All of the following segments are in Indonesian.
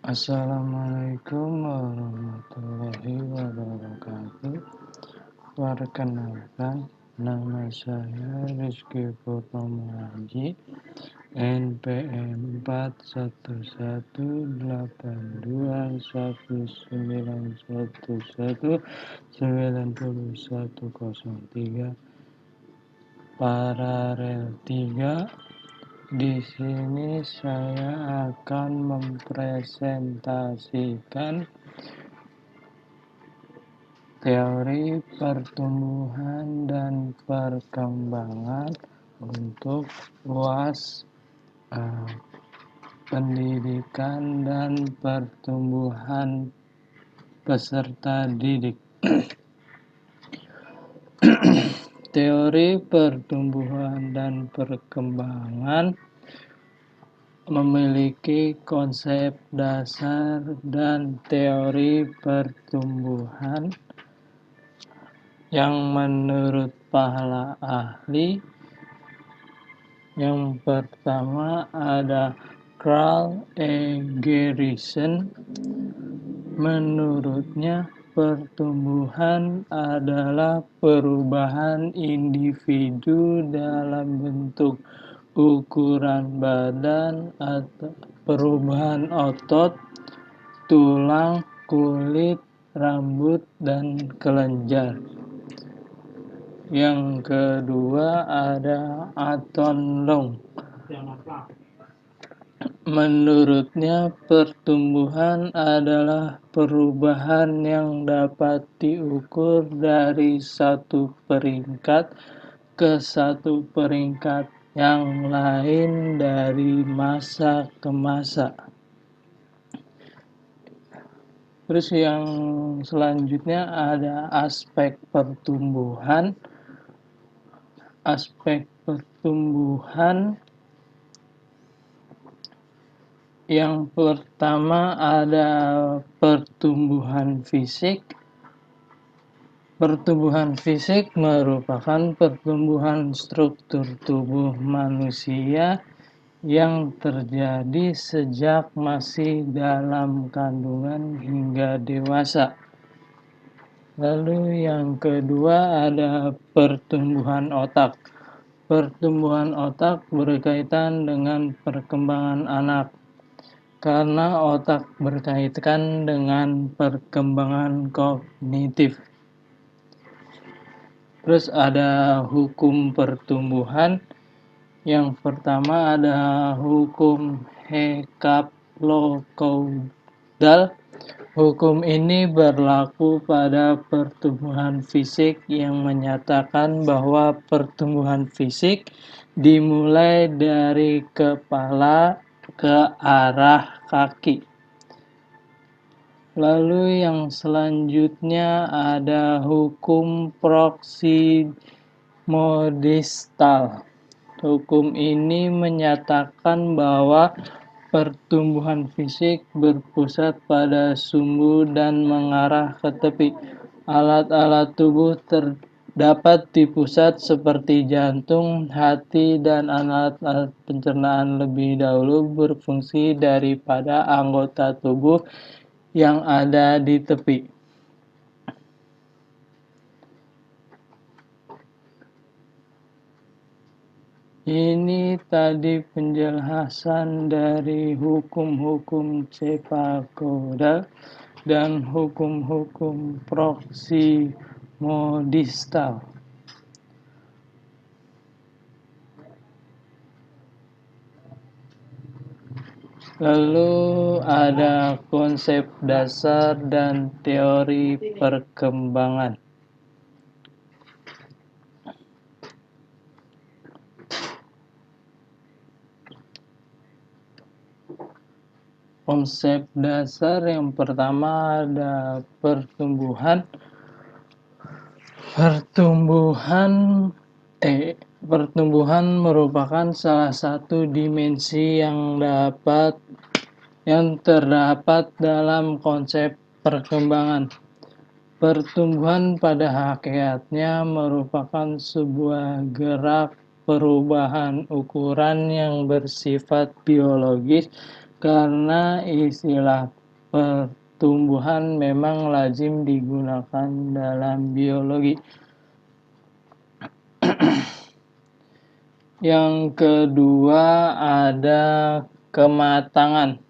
Assalamualaikum warahmatullahi wabarakatuh. Perkenalkan, nama saya Rizky Purnomo Haji, NPM 418189119103 Paralel 3. Di sini saya akan mempresentasikan teori pertumbuhan dan perkembangan untuk luas pendidikan dan pertumbuhan peserta didik. Teori pertumbuhan dan perkembangan memiliki konsep dasar dan teori pertumbuhan yang menurut para ahli. Yang pertama ada Carl E. Garrison. Menurutnya, pertumbuhan adalah perubahan individu dalam bentuk ukuran badan atau perubahan otot, tulang, kulit, rambut, dan kelenjar. Yang kedua ada Anton Long. Menurutnya, pertumbuhan adalah perubahan yang dapat diukur dari satu peringkat ke satu peringkat yang lain dari masa ke masa. Terus yang selanjutnya ada aspek pertumbuhan. Aspek pertumbuhan yang pertama ada pertumbuhan fisik. Pertumbuhan fisik merupakan pertumbuhan struktur tubuh manusia yang terjadi sejak masih dalam kandungan hingga dewasa. Lalu yang kedua ada pertumbuhan otak. Pertumbuhan otak berkaitan dengan perkembangan anak, karena otak berkaitan dengan perkembangan kognitif. Terus ada hukum pertumbuhan. Yang pertama ada hukum Hecaplo-Caudal. Hukum ini berlaku pada pertumbuhan fisik yang menyatakan bahwa pertumbuhan fisik dimulai dari kepala ke arah kaki. Lalu yang selanjutnya ada hukum proximodistal. Hukum ini menyatakan bahwa pertumbuhan fisik berpusat pada sumbu dan mengarah ke tepi. Alat-alat tubuh terdapat di pusat seperti jantung, hati, dan alat-alat pencernaan lebih dahulu berfungsi daripada anggota tubuh yang ada di tepi. Ini tadi penjelasan dari hukum-hukum Cepakoda dan hukum-hukum proximodistal. Lalu ada konsep dasar dan teori perkembangan. Konsep dasar yang pertama ada pertumbuhan. Pertumbuhan merupakan salah satu dimensi yang terdapat dalam konsep perkembangan. Pertumbuhan pada hakikatnya merupakan sebuah gerak perubahan ukuran yang bersifat biologis, karena istilah pertumbuhan memang lazim digunakan dalam biologi. Yang kedua ada kematangan.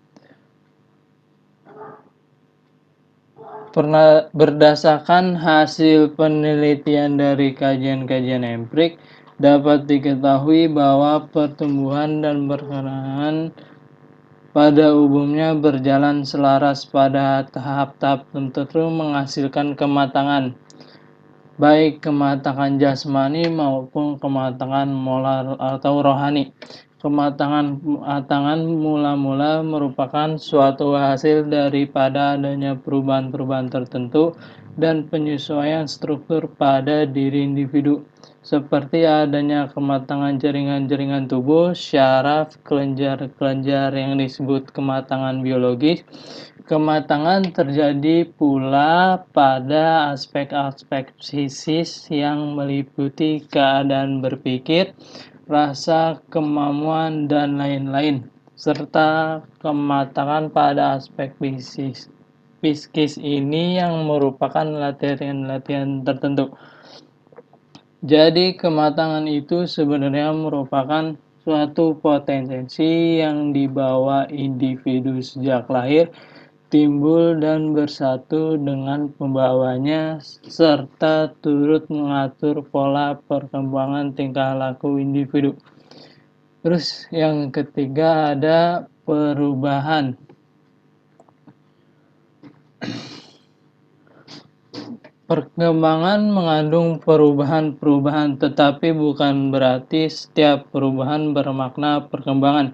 Berdasarkan hasil penelitian dari kajian-kajian empirik, dapat diketahui bahwa pertumbuhan dan perkembangan pada umumnya berjalan selaras pada tahap-tahap tertentu menghasilkan kematangan, baik kematangan jasmani maupun kematangan moral atau rohani. Kematangan mula-mula merupakan suatu hasil daripada adanya perubahan-perubahan tertentu dan penyesuaian struktur pada diri individu, seperti adanya kematangan jaringan-jaringan tubuh, syaraf, kelenjar-kelenjar yang disebut kematangan biologis. Kematangan terjadi pula pada aspek-aspek psikis yang meliputi keadaan berpikir, rasa, kemampuan, dan lain-lain, serta kematangan pada aspek psikis ini yang merupakan latihan-latihan tertentu. Jadi kematangan itu sebenarnya merupakan suatu potensi yang dibawa individu sejak lahir, timbul dan bersatu dengan pembawanya, serta turut mengatur pola perkembangan tingkah laku individu. Terus yang ketiga ada perubahan. Perkembangan mengandung perubahan-perubahan, tetapi bukan berarti setiap perubahan bermakna perkembangan.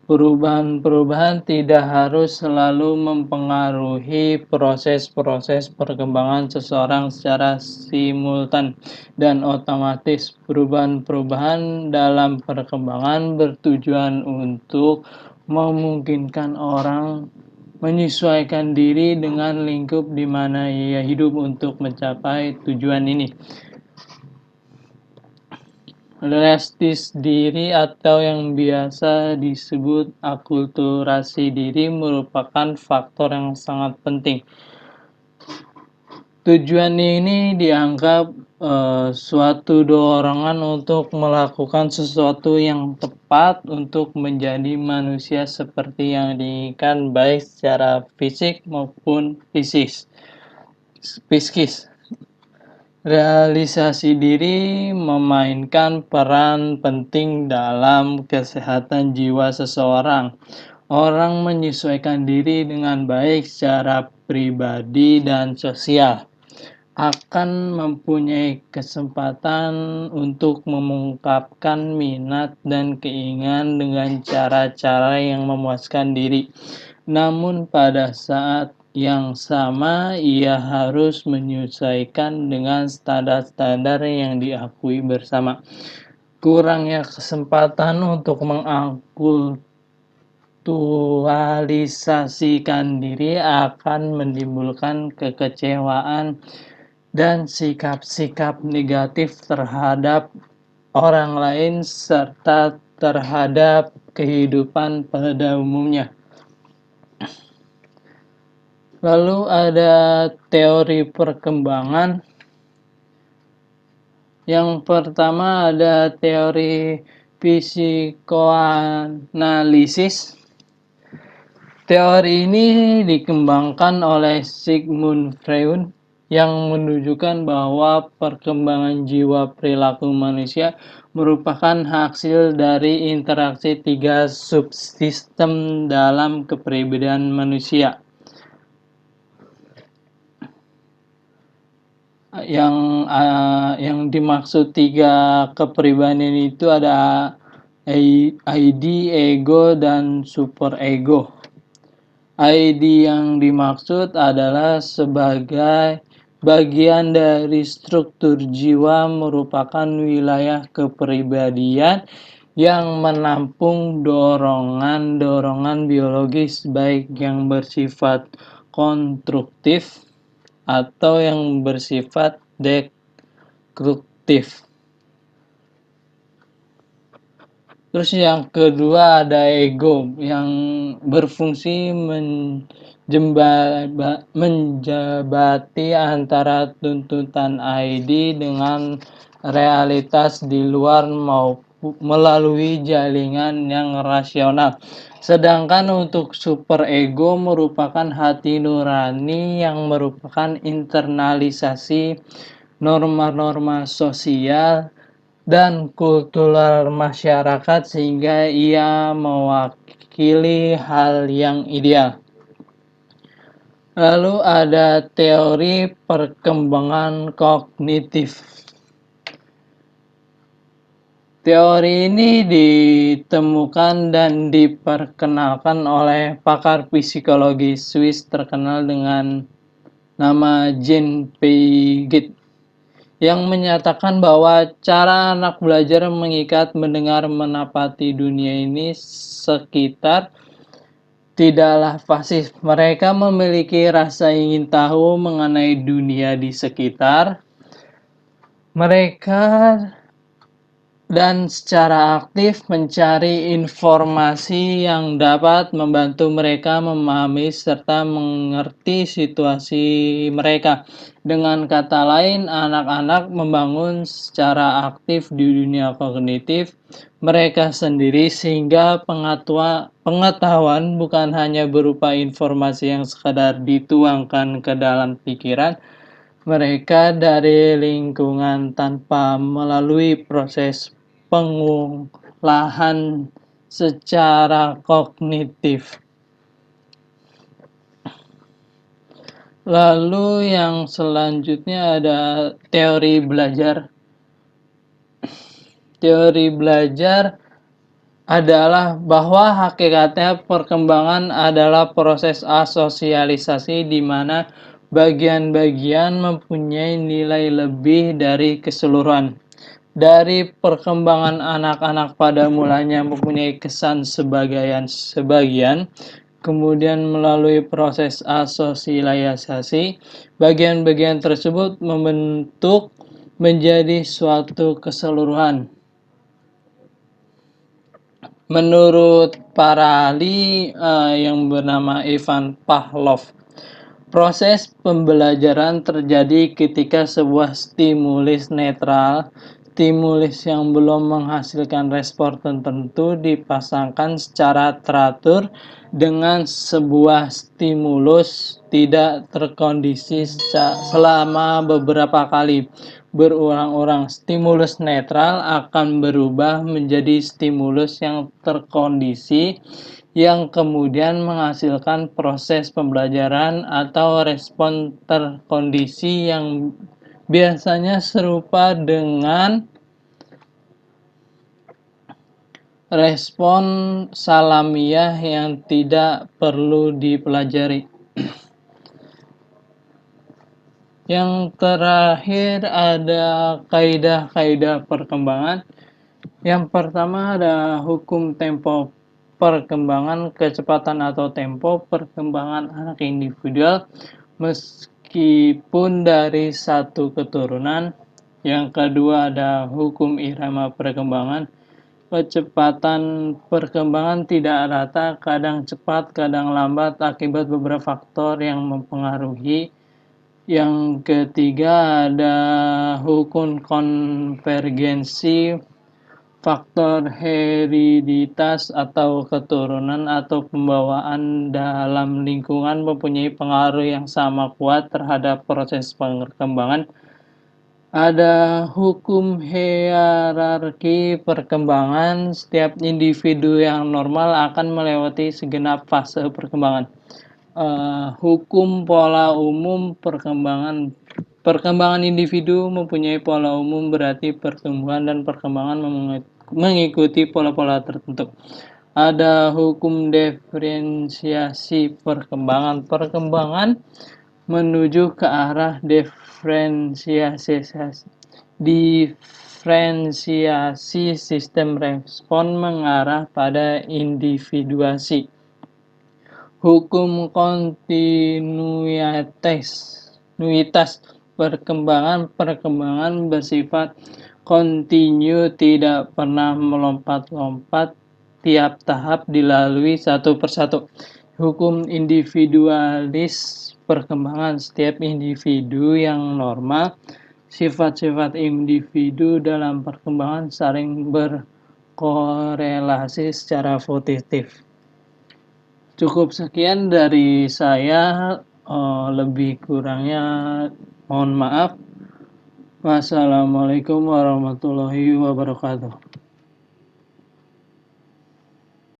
Perubahan-perubahan tidak harus selalu mempengaruhi proses-proses perkembangan seseorang secara simultan dan otomatis. Perubahan-perubahan dalam perkembangan bertujuan untuk memungkinkan orang menyesuaikan diri dengan lingkup di mana ia hidup untuk mencapai tujuan ini. Realistis diri atau yang biasa disebut akulturasi diri merupakan faktor yang sangat penting. Tujuan ini dianggap suatu dorongan untuk melakukan sesuatu yang tepat untuk menjadi manusia seperti yang diinginkan, baik secara fisik maupun psikis. Realisasi diri memainkan peran penting dalam kesehatan jiwa seseorang. Orang menyesuaikan diri dengan baik secara pribadi dan sosial akan mempunyai kesempatan untuk mengungkapkan minat dan keinginan dengan cara-cara yang memuaskan diri. Namun pada saat yang sama ia harus menyesuaikan dengan standar-standar yang diakui bersama. Kurangnya kesempatan untuk mengaktualisasikan diri akan menimbulkan kekecewaan dan sikap-sikap negatif terhadap orang lain serta terhadap kehidupan pada umumnya. Lalu ada teori perkembangan. Yang pertama ada teori psikoanalisis. Teori ini dikembangkan oleh Sigmund Freud yang menunjukkan bahwa perkembangan jiwa perilaku manusia merupakan hasil dari interaksi tiga subsistem dalam kepribadian manusia. Yang dimaksud tiga kepribadian itu ada ID, ego, dan superego. ID yang dimaksud adalah sebagai bagian dari struktur jiwa, merupakan wilayah kepribadian yang menampung dorongan-dorongan biologis baik yang bersifat konstruktif atau yang bersifat destruktif. Terus yang kedua ada ego yang berfungsi menjabati antara tuntutan ID dengan realitas di luar maupun melalui jaringan yang rasional. Sedangkan untuk superego merupakan hati nurani yang merupakan internalisasi norma-norma sosial dan kultural masyarakat sehingga ia mewakili hal yang ideal. Lalu ada teori perkembangan kognitif. Teori ini ditemukan dan diperkenalkan oleh pakar psikologi Swiss terkenal dengan nama Jean Piaget, yang menyatakan bahwa cara anak belajar mengikat, mendengar, menapati dunia ini sekitar tidaklah pasif. Mereka memiliki rasa ingin tahu mengenai dunia di sekitar mereka dan secara aktif mencari informasi yang dapat membantu mereka memahami serta mengerti situasi mereka. Dengan kata lain, anak-anak membangun secara aktif di dunia kognitif mereka sendiri sehingga pengetahuan bukan hanya berupa informasi yang sekadar dituangkan ke dalam pikiran mereka dari lingkungan tanpa melalui proses pengolahan secara kognitif. Lalu yang selanjutnya ada teori belajar. Teori belajar adalah bahwa hakikatnya perkembangan adalah proses asosialisasi di mana bagian-bagian mempunyai nilai lebih dari keseluruhan. Dari perkembangan anak-anak pada mulanya mempunyai kesan sebagian, kemudian melalui proses asosialisasi, bagian-bagian tersebut membentuk menjadi suatu keseluruhan. Menurut para ahli yang bernama Ivan Pavlov, proses pembelajaran terjadi ketika sebuah stimulus netral, stimulus yang belum menghasilkan respon tertentu dipasangkan secara teratur dengan sebuah stimulus tidak terkondisi selama beberapa kali. Berulang-ulang, stimulus netral akan berubah menjadi stimulus yang terkondisi yang kemudian menghasilkan proses pembelajaran atau respon terkondisi yang biasanya serupa dengan respon salamiah yang tidak perlu dipelajari. Yang terakhir ada kaidah-kaidah perkembangan. Yang pertama ada hukum tempo perkembangan, kecepatan atau tempo perkembangan anak individual meskipun dari satu keturunan. Yang kedua ada hukum irama perkembangan. Kecepatan perkembangan tidak rata, kadang cepat, kadang lambat akibat beberapa faktor yang mempengaruhi. Yang ketiga ada hukum konvergensi, faktor hereditas atau keturunan atau pembawaan dalam lingkungan mempunyai pengaruh yang sama kuat terhadap proses perkembangan. Ada hukum hierarki perkembangan, setiap individu yang normal akan melewati segenap fase perkembangan. Hukum pola umum perkembangan individu mempunyai pola umum, berarti pertumbuhan dan perkembangan mengikuti pola-pola tertentu. Ada hukum diferensiasi perkembangan menuju ke arah diferensiasi sistem respon mengarah pada individuasi. Hukum kontinuitas perkembangan bersifat Continue, tidak pernah melompat-lompat, tiap tahap dilalui satu persatu. Hukum individualis perkembangan setiap individu yang normal, sifat-sifat individu dalam perkembangan saling berkorelasi secara positif. Cukup sekian dari saya, lebih kurangnya mohon maaf. Wassalamualaikum warahmatullahi wabarakatuh.